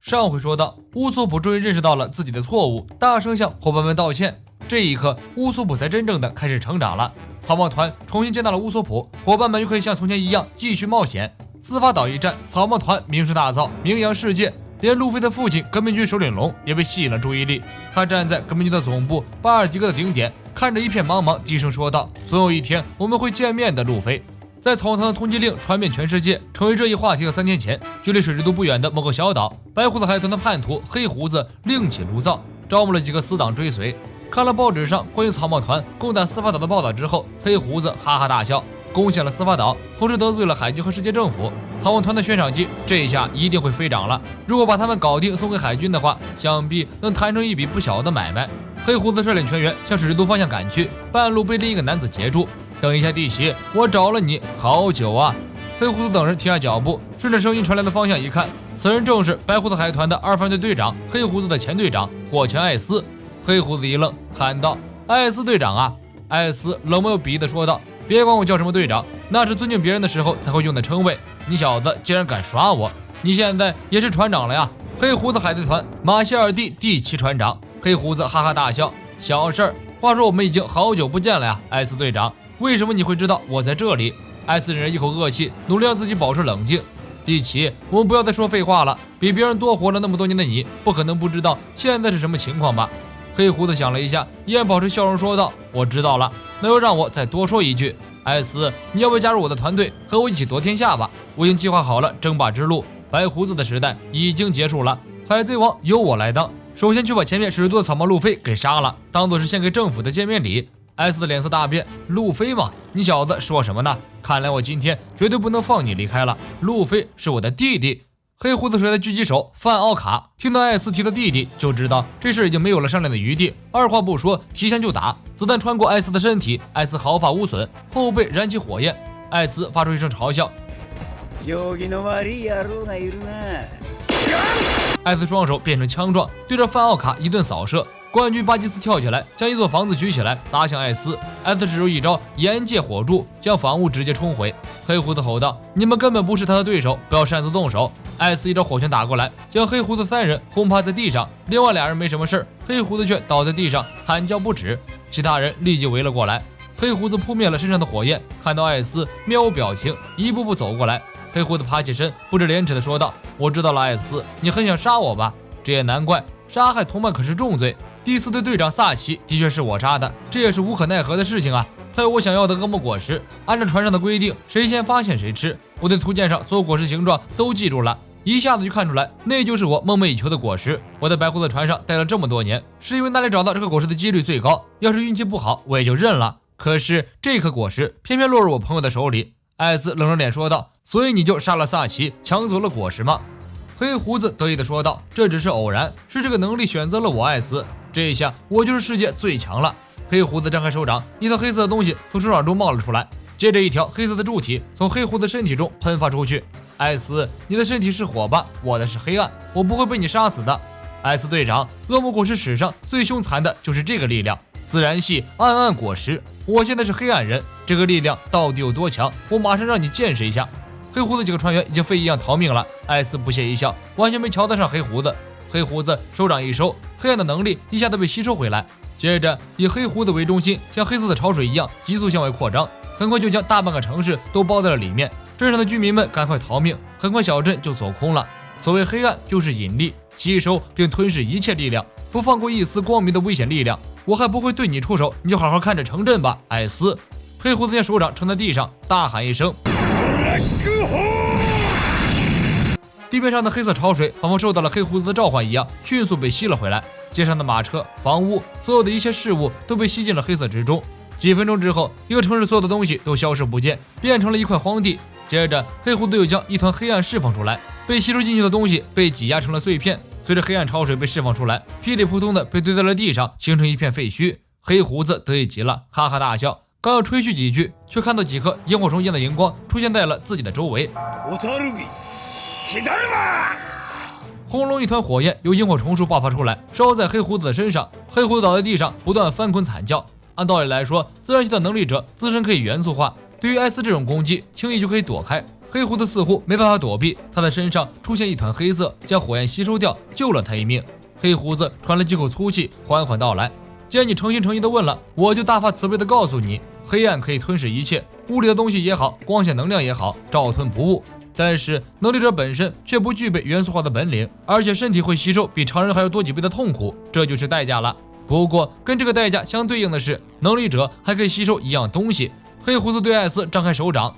上回说到，乌索普终于认识到了自己的错误，大声向伙伴们道歉。这一刻，乌索普才真正的开始成长了。草帽团重新见到了乌索普，伙伴们又可以像从前一样继续冒险。司法岛一战，草帽团名声大噪，名扬世界，连路飞的父亲革命军首领龙也被吸引了注意力。他站在革命军的总部巴尔迪克的顶点，看着一片茫茫，低声说道：“总有一天我们会见面的，路飞。”在草帽团的通缉令传遍全世界，成为热议话题的3天前，距离水之都不远的某个小岛，白胡子海豚的叛徒黑胡子另起炉灶，招募了几个死党追随。看了报纸上关于草帽团攻打司法岛的报道之后，黑胡子哈哈大笑，攻陷了司法岛，同时得罪了海军和世界政府，草帽团的悬赏金这一下一定会飞涨了。如果把他们搞定送给海军的话，想必能谈成一笔不小的买卖。黑胡子率领全员向水之都方向赶去，半路被另一个男子截住。等一下，地奇，我找了你好久啊！黑胡子等人停下脚步，顺着声音传来的方向一看，此人正是白胡子海团的二犯队队长，黑胡子的前队长火拳艾斯。黑胡子一愣，喊道：“艾斯队长啊！”艾斯冷漠又鄙夷地说道：“别管我叫什么队长，那是尊敬别人的时候才会用的称谓。你小子竟然敢耍我！你现在也是船长了呀！”黑胡子海贼团马歇尔蒂第7船长。黑胡子哈哈大笑：“小事儿。话说我们已经好久不见了呀，艾斯队长。为什么你会知道我在这里？”艾斯忍着一口恶气，努力让自己保持冷静。蒂奇，我们不要再说废话了。比别人多活了那么多年的你，不可能不知道现在是什么情况吧？黑胡子想了一下，依然保持笑容说道：“我知道了。那就让我再多说一句，艾斯，你要不要加入我的团队，和我一起夺天下吧？我已经计划好了争霸之路。白胡子的时代已经结束了，海贼王由我来当。首先去把前面使多的草帽路飞给杀了，当做是献给政府的见面礼。”艾斯的脸色大变，路飞嘛，你小子说什么呢？看来我今天绝对不能放你离开了。路飞是我的弟弟。黑胡子水的狙击手范奥卡听到艾斯提到弟弟，就知道这事已经没有了商量的余地，二话不说提枪就打。子弹穿过艾斯的身体，艾斯毫发无损，后背燃起火焰。艾斯发出一声嘲笑，艾斯双手变成枪状，对着范奥卡一顿扫射。冠军巴基斯跳起来，将一座房子举起来砸向艾斯。艾斯使出一招岩界火柱，将房屋直接冲毁。黑胡子吼道：“你们根本不是他的对手，不要擅自动手！”艾斯一招火拳打过来，将黑胡子3人轰趴在地上，另外2人没什么事，黑胡子却倒在地上惨叫不止。其他人立即围了过来。黑胡子扑灭了身上的火焰，看到艾斯面无表情，一步步走过来。黑胡子爬起身，不知廉耻地说道：“我知道了，艾斯，你很想杀我吧？这也难怪，杀害同伴可是重罪。第4队队长萨奇的确是我杀的，这也是无可奈何的事情啊。他有我想要的恶魔果实，按照船上的规定，谁先发现谁吃。我对图鉴上所有果实形状都记住了，一下子就看出来，那就是我梦寐以求的果实。我在白胡子船上待了这么多年，是因为那里找到这个果实的几率最高。要是运气不好，我也就认了。可是这颗果实偏偏落入我朋友的手里。”艾斯冷着脸说道：“所以你就杀了萨奇，抢走了果实吗？”黑胡子得意地说道：“这只是偶然，是这个能力选择了我，艾斯。这一下我就是世界最强了。”黑胡子张开手掌，一团黑色的东西从手掌中冒了出来，接着一条黑色的柱体从黑胡子身体中喷发出去。艾斯，你的身体是火吧，我的是黑暗，我不会被你杀死的。艾斯队长，恶魔果实史上最凶残的就是这个力量，自然系暗暗果实。我现在是黑暗人，这个力量到底有多强？我马上让你见识一下。黑胡子几个船员已经飞一样逃命了。艾斯不屑一笑，完全没瞧得上黑胡子。黑胡子手掌一收，黑暗的能力一下子被吸收回来，接着以黑胡子为中心，像黑色的潮水一样急速向外扩张，很快就将大半个城市都包在了里面。镇上的居民们赶快逃命，很快小镇就走空了。所谓黑暗，就是引力，吸收并吞噬一切力量，不放过一丝光明的危险力量。我还不会对你出手，你就好好看着城镇吧，艾斯。黑胡子将手掌撑在地上，大喊一声，地面上的黑色潮水仿佛受到了黑胡子的召唤一样，迅速被吸了回来。街上的马车、房屋，所有的一切事物都被吸进了黑色之中。几分钟之后，一个城市所有的东西都消失不见，变成了一块荒地。接着，黑胡子又将一团黑暗释放出来，被吸收进去的东西被挤压成了碎片。随着黑暗潮水被释放出来，噼里扑通的被堆在了地上，形成一片废墟。黑胡子得意极了，哈哈大笑，刚要吹嘘几句，却看到几颗萤火虫一样的荧光出现在了自己的周围。轰隆一团火焰由萤火虫树爆发出来，烧在黑胡子的身上。黑胡子倒在地上，不断翻滚惨叫。按道理来说，自然系的能力者自身可以元素化，对于艾斯这种攻击，轻易就可以躲开。黑胡子似乎没办法躲避，他的身上出现一团黑色，将火焰吸收掉，救了他一命。黑胡子喘了几口粗气，缓缓道来：“既然你诚心诚意地问了，我就大发慈悲地告诉你，黑暗可以吞噬一切，物理的东西也好，光线能量也好，照吞不误。但是能力者本身却不具备元素化的本领，而且身体会吸收比常人还要多几倍的痛苦，这就是代价了。不过跟这个代价相对应的是，能力者还可以吸收一样东西。”黑胡子对艾斯张开手掌，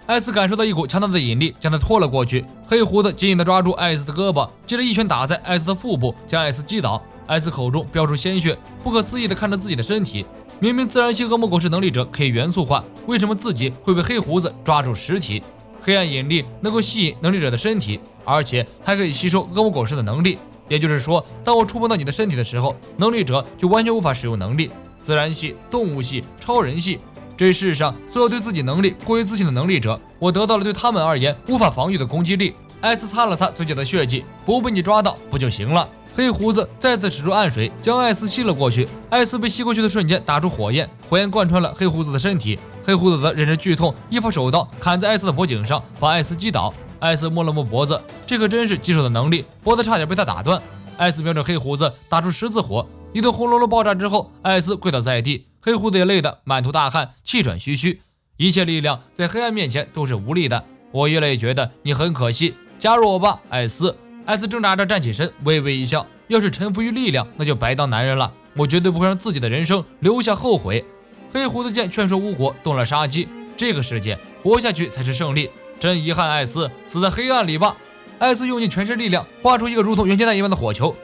艾斯感受到一股强大的引力，将他拖了过去。黑胡子紧紧地抓住艾斯的胳膊，接着一拳打在艾斯的腹部，将艾斯击倒。艾斯口中飙出鲜血，不可思议地看着自己的身体。明明自然系恶魔果实能力者可以元素化，为什么自己会被黑胡子抓住实体？黑暗引力能够吸引能力者的身体，而且还可以吸收恶魔果实的能力。也就是说，当我触碰到你的身体的时候，能力者就完全无法使用能力。自然系、动物系、超人系，这世上所有对自己能力过于自信的能力者，我得到了对他们而言无法防御的攻击力。艾斯擦了擦嘴角的血迹，不被你抓到不就行了？黑胡子再次使出暗水，将艾斯吸了过去。艾斯被吸过去的瞬间打出火焰，火焰贯穿了黑胡子的身体。黑胡子的忍着剧痛，一把手刀砍在艾斯的脖颈上，把艾斯击倒。艾斯摸了摸脖子，这可真是棘手的能力，脖子差点被他打断。艾斯瞄着黑胡子打出十字火，一顿轰隆隆爆炸之后，艾斯跪倒在地，黑胡子也累得满头大汗，气喘吁吁。一切力量在黑暗面前都是无力的，我越来越觉得你很可惜，加入我吧，艾斯。艾斯挣扎着站起身，微微一笑，要是臣服于力量，那就白当男人了，我绝对不会让自己的人生留下后悔。黑胡子见劝说无果，动了杀机，这个世界活下去才是胜利，真遗憾艾斯，死在黑暗里吧。艾斯用尽全身力量，画出一个如同元气弹一般的火球，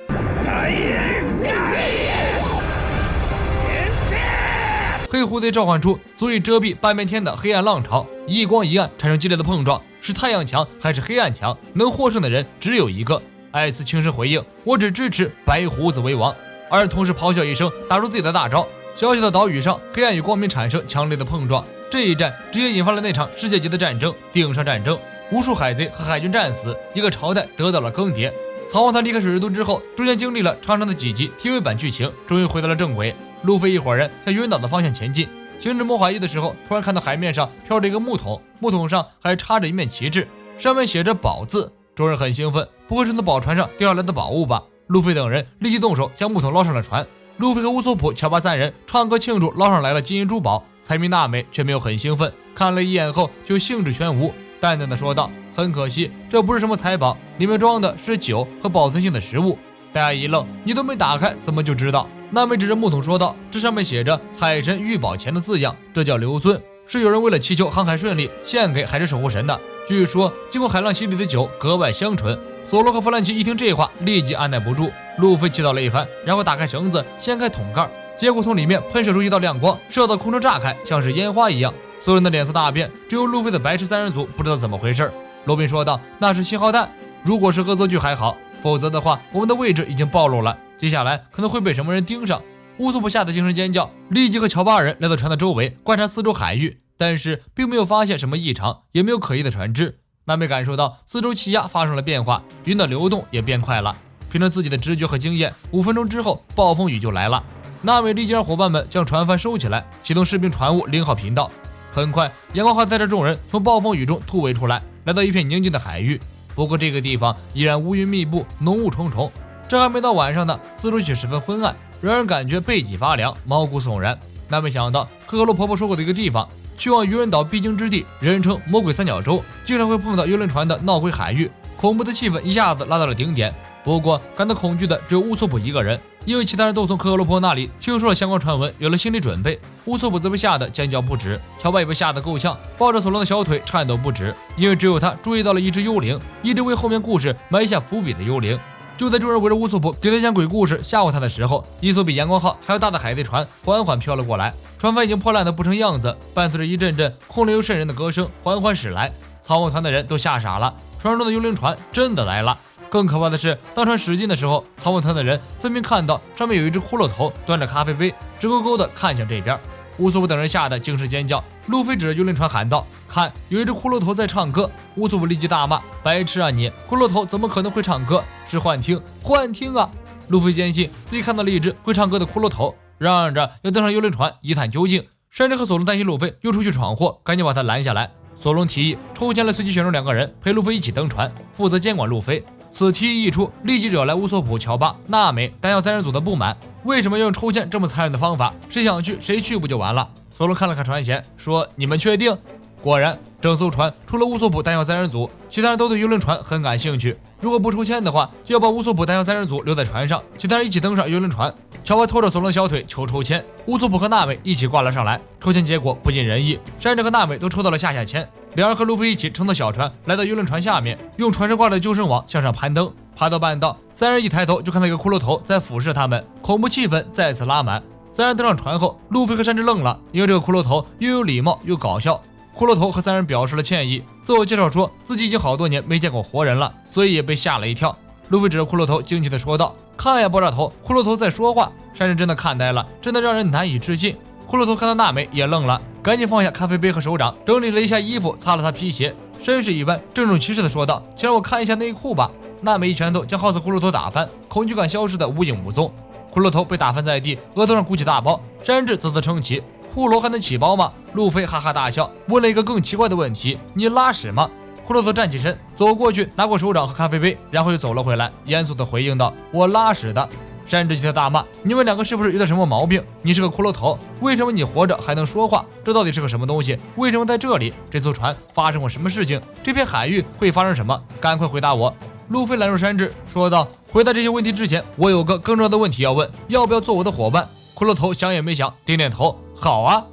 黑胡子召唤出足以遮蔽半边天的黑暗浪潮，一光一暗产生激烈的碰撞，是太阳强还是黑暗强？能获胜的人只有一个。艾斯轻声回应：“我只支持白胡子为王。”而同时咆哮一声，打出自己的大招。小小的岛屿上，黑暗与光明产生强烈的碰撞，这一战直接引发了那场世界级的战争——顶上战争。无数海贼和海军战死，一个朝代得到了更迭。草王团离开水之都之后，中间经历了长长的几集 TV 版剧情，终于回到了正轨。路飞一伙人向云岛的方向前进，行至魔法域的时候，突然看到海面上飘着一个木桶，木桶上还插着一面旗帜，上面写着宝字。众人很兴奋，不会是从宝船上掉下来的宝物吧？路飞等人立即动手将木桶捞上了船。路飞和乌索普、乔巴三人唱歌庆祝捞上来了金银珠宝。财迷娜美却没有很兴奋，看了一眼后就兴致全无，淡淡的说道：“很可惜，这不是什么财宝，里面装的是酒和保存性的食物。”大家一愣，你都没打开，怎么就知道？娜美指着木桶说道：“这上面写着海神玉宝钱的字样，这叫留尊，是有人为了祈求航海顺利，献给海神守护神的。据说经过海浪洗礼的酒格外香醇。”索罗和弗兰奇一听这话，立即按耐不住。路飞祈祷了一番，然后打开绳子，掀开桶盖，结果从里面喷射出一道亮光，射到空中炸开，像是烟花一样。所有人的脸色大变，只有路飞的白痴三人组不知道怎么回事。罗宾说道：“那是信号弹，如果是恶作剧还好，否则的话，我们的位置已经暴露了，接下来可能会被什么人盯上。”乌索普吓得惊声尖叫，立即和乔巴二人来到船的周围，观察四周海域，但是并没有发现什么异常，也没有可疑的船只。娜美感受到四周气压发生了变化，云的流动也变快了。凭着自己的直觉和经验，5分钟之后，暴风雨就来了。娜美立即让伙伴们将船帆收起来，启动士兵船务0号频道。很快，阳光号带着众人从暴风雨中突围出来，来到一片宁静的海域。不过这个地方依然乌云密布，浓雾重重。这还没到晚上呢，四周却十分昏暗，让人感觉背脊发凉，毛骨悚然。娜美想到可可罗婆婆说过的一个地方，去往渔人岛必经之地，人称魔鬼三角洲，经常会碰到游轮船的闹鬼海域，恐怖的气氛一下子拉到了顶点。不过感到恐惧的只有乌索普一个人，因为其他人都从可可罗婆那里听说了相关传闻，有了心理准备。乌索普则被吓得尖叫不止，乔巴也被吓得够呛，抱着索隆的小腿颤抖不止，因为只有他注意到了一只幽灵，一只为后面故事埋下伏笔的幽灵。就在众人围着乌索普给他讲鬼故事吓唬他的时候，一艘比阳光号还要大的海贼船缓缓飘了过来，船帆已经破烂得不成样子，伴随着一阵阵空灵又瘆人的歌声缓缓驶来。草帽团的人都吓傻了，传说中的幽灵船真的来了。更可怕的是，当船驶近的时候，草帽团的人分明看到上面有一只骷髅头端着咖啡杯，直勾勾地看向这边。乌索普等人吓得惊声尖叫，路飞指着幽灵船喊道：“看，有一只骷髅头在唱歌！”乌索普立即大骂：“白痴啊你！骷髅头怎么可能会唱歌？是幻听，幻听啊！”路飞坚信自己看到了一只会唱歌的骷髅头，嚷嚷着要登上幽灵船一探究竟。山珍和索隆担心路飞又出去闯祸，赶紧把他拦下来。索隆提议抽签来随机选中2个人陪路飞一起登船，负责监管路飞。此提议一出，立即惹来乌索普、乔巴、娜美、弹药3人组的不满。为什么要用抽签这么残忍的方法？谁想去谁去不就完了？索隆看了看船舷，说：“你们确定？”果然，整艘船除了乌索普弹药3人组，其他人都对游轮船很感兴趣。如果不抽签的话，就要把乌索普弹药3人组留在船上，其他人一起登上游轮船。乔巴拖着索隆的小腿求抽签，乌索普和娜美一起挂了上来。抽签结果不尽人意，山治和娜美都抽到了下签。两人和路飞一起乘坐小船来到游轮船下面，用船上挂的救生网向上攀登。爬到半道，3人一抬头就看到一个骷髅头在俯视他们，恐怖气氛再次拉满。3人登上船后，路飞和山治愣了，因为这个骷髅头又有礼貌又搞笑。骷髅头和3人表示了歉意，自我介绍说自己已经好多年没见过活人了，所以也被吓了一跳。路飞指着骷髅头惊奇地说道：“看呀，爆炸头，骷髅头在说话。”山治真的看呆了，真的让人难以置信。骷髅头看到娜美也愣了，赶紧放下咖啡杯和手掌，整理了一下衣服，擦了擦皮鞋，绅士一般郑重其事地说道：“请让我看一下内裤吧。”娜美一拳头将好似骷髅头打翻，恐惧感消失得无影无踪。骷髅头被打翻在地，额头上鼓起大包。山治啧啧称奇：“骷髅还能起包吗？”路飞哈哈大笑，问了一个更奇怪的问题：“你拉屎吗？”骷髅头站起身，走过去拿过手掌和咖啡杯，然后又走了回来，严肃地回应道：“我拉屎的。”山治气得大骂：“你们2个是不是有点什么毛病？你是个骷髅头，为什么你活着还能说话？这到底是个什么东西？为什么在这里？这艘船发生过什么事情？这片海域会发生什么？赶快回答我！”路飞拦住山治，说道：“回答这些问题之前，我有个更重要的问题要问，要不要做我的伙伴？”骷髅头想也没想，点点头：“好啊。”